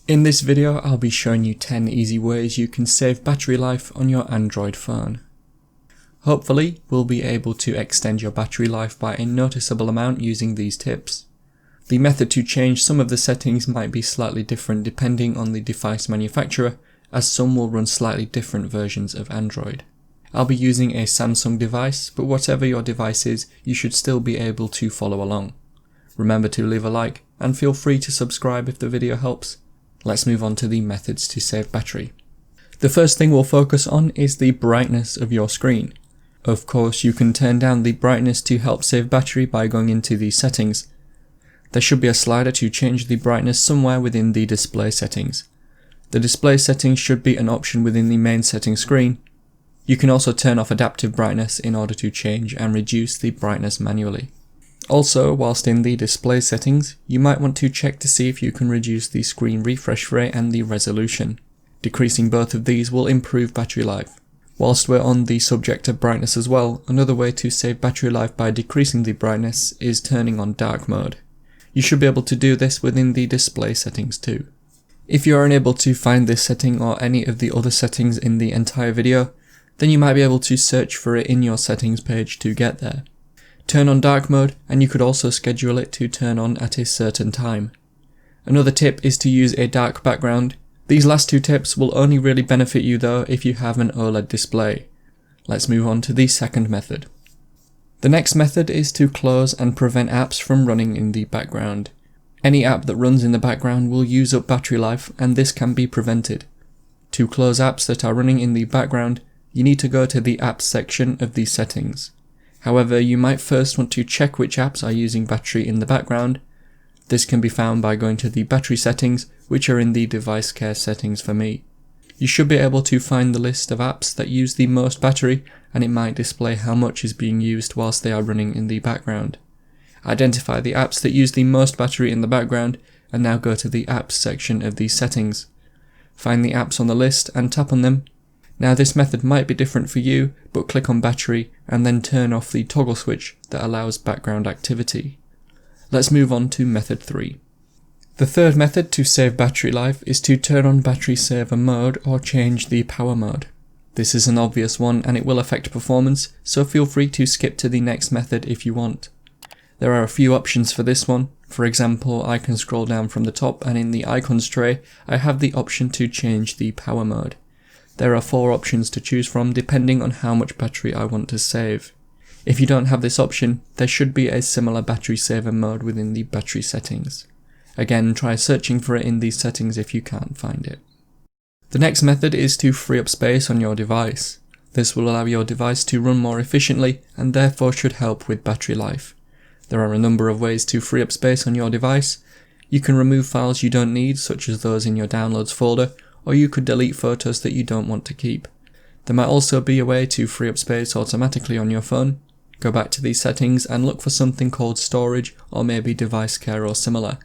In this video, I'll be showing you 10 easy ways you can save battery life on your Android phone. Hopefully, we'll be able to extend your battery life by a noticeable amount using these tips. The method to change some of the settings might be slightly different depending on the device manufacturer, as some will run slightly different versions of Android. I'll be using a Samsung device, but whatever your device is, you should still be able to follow along. Remember to leave a like, and feel free to subscribe if the video helps. Let's move on to the methods to save battery. The first thing we'll focus on is the brightness of your screen. Of course, you can turn down the brightness to help save battery by going into the settings. There should be a slider to change the brightness somewhere within the display settings. The display settings should be an option within the main settings screen. You can also turn off adaptive brightness in order to change and reduce the brightness manually. Also, whilst in the display settings, you might want to check to see if you can reduce the screen refresh rate and the resolution. Decreasing both of these will improve battery life. Whilst we're on the subject of brightness as well, another way to save battery life by decreasing the brightness is turning on dark mode. You should be able to do this within the display settings too. If you are unable to find this setting or any of the other settings in the entire video, then you might be able to search for it in your settings page to get there. Turn on dark mode, and you could also schedule it to turn on at a certain time. Another tip is to use a dark background. These last two tips will only really benefit you though if you have an OLED display. Let's move on to the second method. The next method is to close and prevent apps from running in the background. Any app that runs in the background will use up battery life, and this can be prevented. To close apps that are running in the background, you need to go to the apps section of the settings. However, you might first want to check which apps are using battery in the background. This can be found by going to the battery settings, which are in the device care settings for me. You should be able to find the list of apps that use the most battery, and it might display how much is being used whilst they are running in the background. Identify the apps that use the most battery in the background, and now go to the apps section of these settings. Find the apps on the list and tap on them. Now this method might be different for you, but click on battery and then turn off the toggle switch that allows background activity. Let's move on to method 3. The third method to save battery life is to turn on battery saver mode or change the power mode. This is an obvious one and it will affect performance, so feel free to skip to the next method if you want. There are a few options for this one. For example, I can scroll down from the top and in the icons tray, I have the option to change the power mode. There are 4 options to choose from depending on how much battery I want to save. If you don't have this option, there should be a similar battery saver mode within the battery settings. Again, try searching for it in these settings if you can't find it. The next method is to free up space on your device. This will allow your device to run more efficiently and therefore should help with battery life. There are a number of ways to free up space on your device. You can remove files you don't need, such as those in your downloads folder, or you could delete photos that you don't want to keep. There might also be a way to free up space automatically on your phone. Go back to these settings and look for something called storage or maybe device care or similar.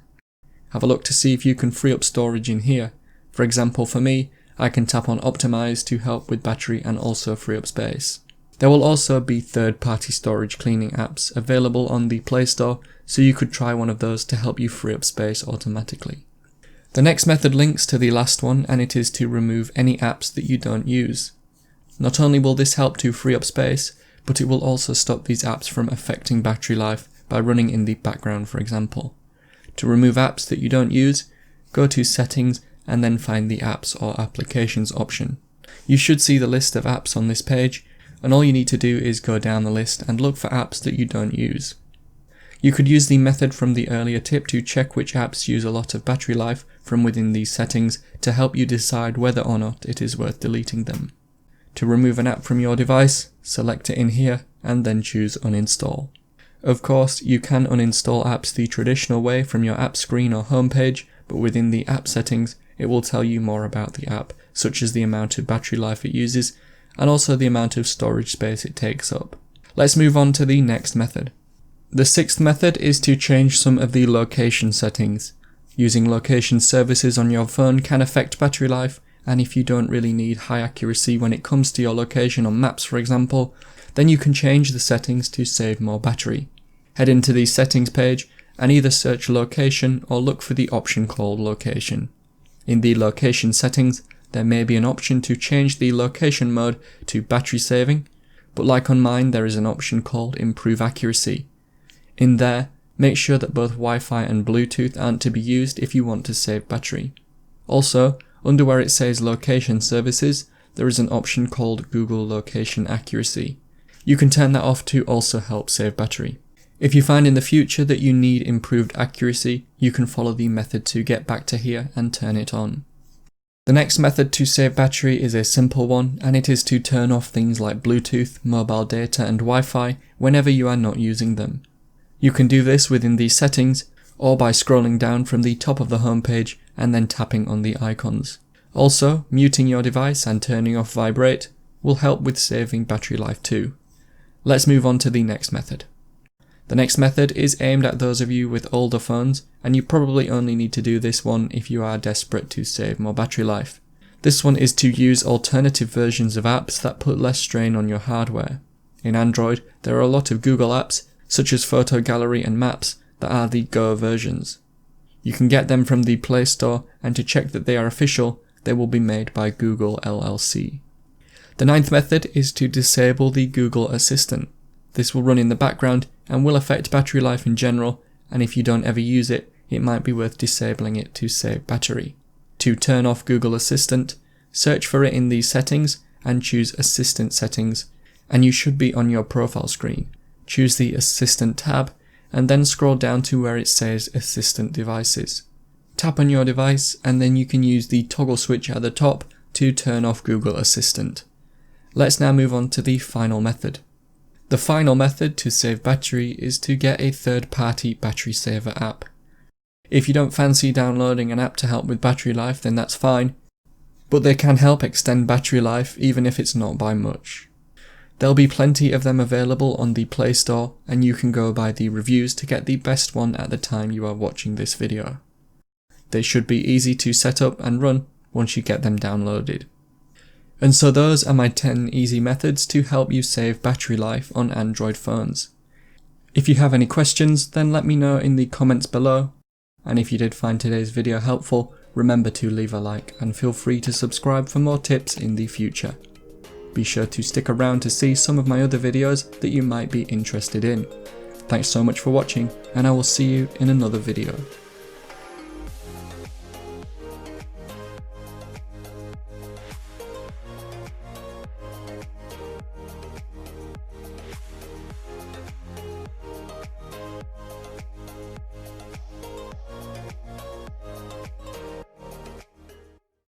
Have a look to see if you can free up storage in here. For example, for me, I can tap on optimize to help with battery and also free up space. There will also be third-party storage cleaning apps available on the Play Store, so you could try one of those to help you free up space automatically. The next method links to the last one, and it is to remove any apps that you don't use. Not only will this help to free up space, but it will also stop these apps from affecting battery life by running in the background, for example. To remove apps that you don't use, go to Settings and then find the Apps or Applications option. You should see the list of apps on this page, and all you need to do is go down the list and look for apps that you don't use. You could use the method from the earlier tip to check which apps use a lot of battery life from within these settings to help you decide whether or not it is worth deleting them. To remove an app from your device, select it in here and then choose Uninstall. Of course, you can uninstall apps the traditional way from your app screen or homepage, but within the app settings, it will tell you more about the app, such as the amount of battery life it uses, and also the amount of storage space it takes up. Let's move on to the next method. The sixth method is to change some of the location settings. Using location services on your phone can affect battery life, and if you don't really need high accuracy when it comes to your location on maps, for example, then you can change the settings to save more battery. Head into the settings page and either search location or look for the option called location. In the location settings, there may be an option to change the location mode to battery saving, but like on mine there is an option called Improve Accuracy. In there, make sure that both Wi-Fi and Bluetooth aren't to be used if you want to save battery. Also, under where it says Location Services, there is an option called Google Location Accuracy. You can turn that off to also help save battery. If you find in the future that you need improved accuracy, you can follow the method to get back to here and turn it on. The next method to save battery is a simple one, and it is to turn off things like Bluetooth, mobile data and Wi-Fi whenever you are not using them. You can do this within these settings, or by scrolling down from the top of the homepage and then tapping on the icons. Also, muting your device and turning off vibrate will help with saving battery life too. Let's move on to the next method. The next method is aimed at those of you with older phones, and you probably only need to do this one if you are desperate to save more battery life. This one is to use alternative versions of apps that put less strain on your hardware. In Android, there are a lot of Google apps, such as Photo Gallery and Maps, that are the Go versions. You can get them from the Play Store, and to check that they are official, they will be made by Google LLC. The ninth method is to disable the Google Assistant. This will run in the background and will affect battery life in general, and if you don't ever use it, it might be worth disabling it to save battery. To turn off Google Assistant, search for it in these settings and choose Assistant Settings, and you should be on your profile screen. Choose the Assistant tab and then scroll down to where it says Assistant Devices. Tap on your device and then you can use the toggle switch at the top to turn off Google Assistant. Let's now move on to the final method. The final method to save battery is to get a third-party battery saver app. If you don't fancy downloading an app to help with battery life, then that's fine, but they can help extend battery life even if it's not by much. There'll be plenty of them available on the Play Store, and you can go by the reviews to get the best one at the time you are watching this video. They should be easy to set up and run once you get them downloaded. And so those are my 10 easy methods to help you save battery life on Android phones. If you have any questions, then let me know in the comments below. And if you did find today's video helpful, remember to leave a like and feel free to subscribe for more tips in the future. Be sure to stick around to see some of my other videos that you might be interested in. Thanks so much for watching, and I will see you in another video.